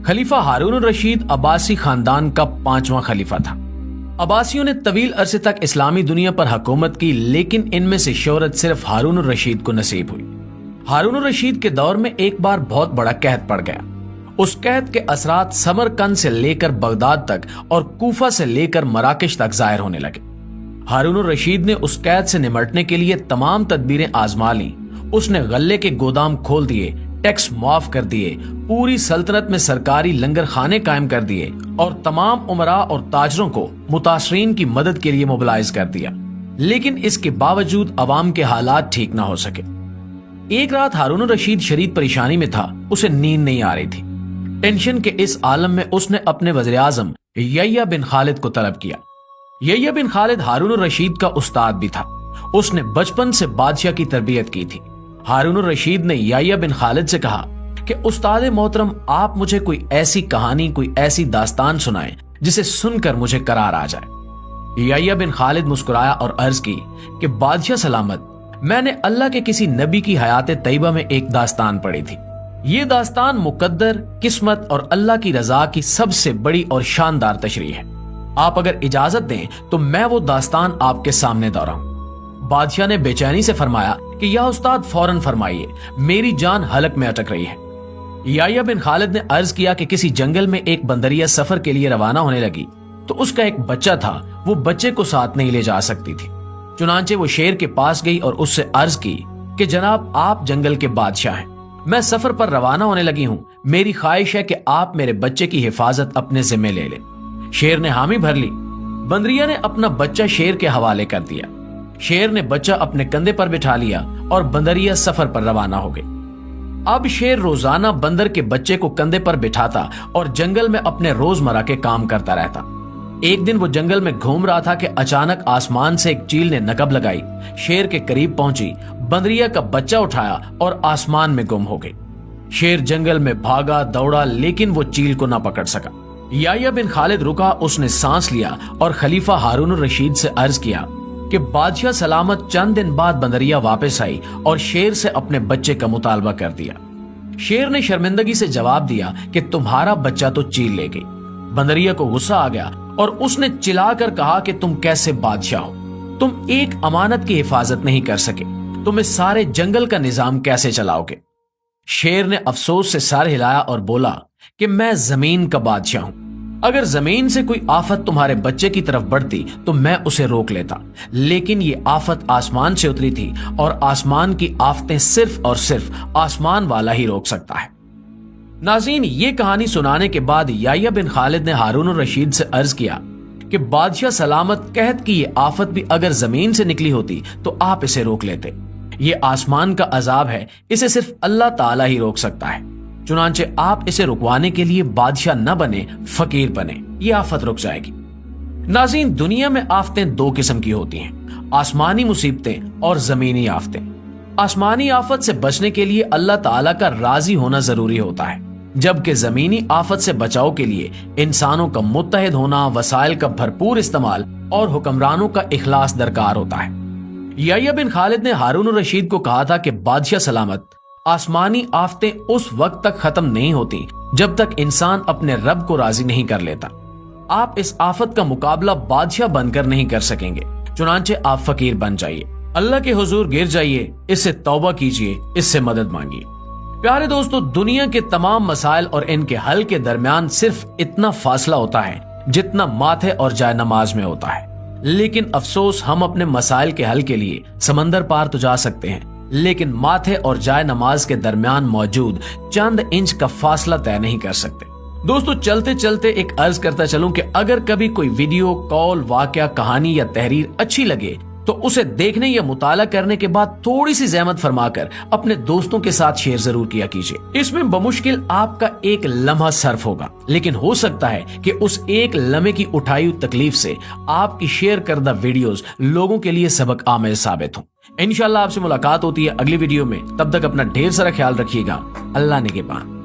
खलीफा हारून रशीद अब्बासी खानदान का 5वां खलीफा था। अब्बासियों ने तवील अरसे तक इस्लामी दुनिया पर हुकूमत की, लेकिन इनमें से शोहरत सिर्फ हारून रशीद को नसीब हुई। हारून रशीद के दौर में एक बार बहुत बड़ा कहत पड़ गया। उस कहत के असरात समरकंद से लेकर बगदाद तक और कूफा से लेकर मराकश तक जाहिर होने लगे। हारून रशीद ने उस कहत से निमटने के लिए तमाम तदबीरें आजमा ली। उसने गल्ले के गोदाम खोल दिए, टैक्स माफ कर दिए, पूरी सल्तनत में सरकारी लंगर खाने कायम कर दिए और तमाम उमरा और ताजरों को मुतासरीन की मदद के लिए मोबिलाइज कर दिया। लेकिन इसके बावजूद अवाम के हालात ठीक ना हो सके। एक रात हारून रशीद शदीद परेशानी में था, उसे नींद नहीं आ रही थी। टेंशन के इस आलम में उसने अपने वज़ीर आज़म यह्या बिन खालिद को तलब किया। यह्या बिन खालिद हारून रशीद का उस्ताद भी था। उसने बचपन से बादशाह की तरबियत की थी। हारून रशीद ने यह्या बिन खालिद से कहा कि उस्ताद मोहतरम, आप मुझे कोई ऐसी कहानी, कोई ऐसी दास्तान सुनाएं जिसे सुनकर मुझे करार आ जाए। यह्या बिन खालिद मुस्कुराया और अर्ज की कि बादशाह सलामत, मैंने अल्लाह के किसी नबी की हयात तैयबा में एक दास्तान पढ़ी थी। ये दास्तान मुकद्दर, किस्मत और अल्लाह की रजा की सबसे बड़ी और शानदार तशरीह है। आप अगर इजाजत दें तो मैं वो दास्तान आपके सामने दोहराऊं। बादशाह ने बेचैनी से फरमाया कि या उस्ताद फौरन फरमाइए, मेरी जान हलक में अटक रही है। यह्या बिन खालिद ने अर्ज किया कि किसी जंगल में एक बंदरिया सफर के लिए रवाना होने लगी तो उसका एक बच्चा था, वो बच्चे को साथ नहीं ले जा सकती थी। चुनांचे वो शेर के पास गई और उससे अर्ज की कि जनाब, आप जंगल के बादशाह हैं, मैं सफर पर रवाना होने लगी हूँ, मेरी ख्वाहिश है कि आप मेरे बच्चे की हिफाजत अपने जिम्मे ले लें। शेर ने हामी भर ली। बंदरिया ने अपना बच्चा शेर के हवाले कर दिया। शेर ने बच्चा अपने कंधे पर बिठा लिया और बंदरिया सफर पर रवाना हो गई। अब शेर रोजाना बंदर के बच्चे को कंधे पर बिठाता और जंगल में अपने रोजमर्रा के काम करता रहता। एक दिन वो जंगल में घूम रहा था कि अचानक आसमान से एक चील ने नकब लगाई, शेर के करीब पहुंची, बंदरिया का बच्चा उठाया और आसमान में गुम हो गई। शेर जंगल में भागा दौड़ा, लेकिन वो चील को ना पकड़ सका। यह्या बिन खालिद रुका, उसने सांस लिया और खलीफा हारून रशीद से अर्ज किया कि बादशाह सलामत चंद दिन बाद बंदरिया वापस आई और शेर से अपने बच्चे का मुतालबा कर दिया। शेर ने शर्मिंदगी से जवाब दिया कि तुम्हारा बच्चा तो चील ले गई। बंदरिया को गुस्सा आ गया और उसने चिल्लाकर कहा कि तुम कैसे बादशाह हो, तुम एक अमानत की हिफाजत नहीं कर सके, तुम इस सारे जंगल का निजाम कैसे चलाओगे। शेर ने अफसोस से सर हिलाया और बोला कि मैं जमीन का बादशाह हूं, अगर जमीन से कोई आफत तुम्हारे बच्चे की तरफ बढ़ती तो मैं उसे रोक लेता, लेकिन ये आफत आसमान से उतरी थी और आसमान की आफतें सिर्फ और सिर्फ आसमान वाला ही रोक सकता है। नाज़रीन, ये कहानी सुनाने के बाद यह्या बिन खालिद ने हारून रशीद से अर्ज किया कि बादशाह सलामत, कहत की ये आफत भी अगर जमीन से निकली होती तो आप इसे रोक लेते। ये आसमान का अजाब है, इसे सिर्फ अल्लाह ताला ही रोक सकता है। चुनांचे आप इसे रुकवाने के लिए बादशाह न बने, फकीर बने, ये आफत रुक जाएगी। नाज़रीन, दुनिया में आफतें दो किस्म की होती हैं, आसमानी मुसीबतें और जमीनी आफतें। आसमानी आफत से बचने के लिए अल्लाह ताला का राजी होना जरूरी होता है, जबकि जमीनी आफत से बचाव के लिए इंसानों का मुत्तहिद होना, वसाइल का भरपूर इस्तेमाल और हुक्मरानों का इखलास दरकार होता है। यह्या बिन खालिद ने हारून रशीद को कहा था कि बादशाह सलामत, आसमानी आफतें उस वक्त तक खत्म नहीं होती जब तक इंसान अपने रब को राजी नहीं कर लेता। आप इस आफत का मुकाबला बादशाह बनकर नहीं कर सकेंगे, चुनांचे आप फकीर बन जाइए, अल्लाह के हुजूर गिर जाइए, इससे तौबा कीजिए, इससे मदद मांगिए। प्यारे दोस्तों, दुनिया के तमाम मसाइल और इनके हल के दरमियान सिर्फ इतना फासला होता है जितना माथे और जाय नमाज में होता है। लेकिन अफसोस, हम अपने मसाइल के हल के लिए समंदर पार तो जा सकते हैं, लेकिन माथे और जाय नमाज के दरमियान मौजूद चंद इंच का फासला तय नहीं कर सकते। दोस्तों, चलते चलते एक अर्ज करता चलूं कि अगर कभी कोई वीडियो, कॉल, वाकया, कहानी या तहरीर अच्छी लगे तो उसे देखने या मुताला करने के बाद थोड़ी सी ज़हमत फरमाकर अपने दोस्तों के साथ शेयर जरूर किया कीजिए। इसमें बमुश्किल आपका एक लम्हा सर्फ होगा, लेकिन हो सकता है कि उस एक लम्हे की उठाई हुई तकलीफ से आपकी शेयर करदा वीडियोस लोगों के लिए सबक आमेज साबित हों। इंशाल्लाह आपसे मुलाकात होती है अगली वीडियो में, तब तक अपना ढेर सारा ख्याल रखिएगा। अल्लाह निगहबान।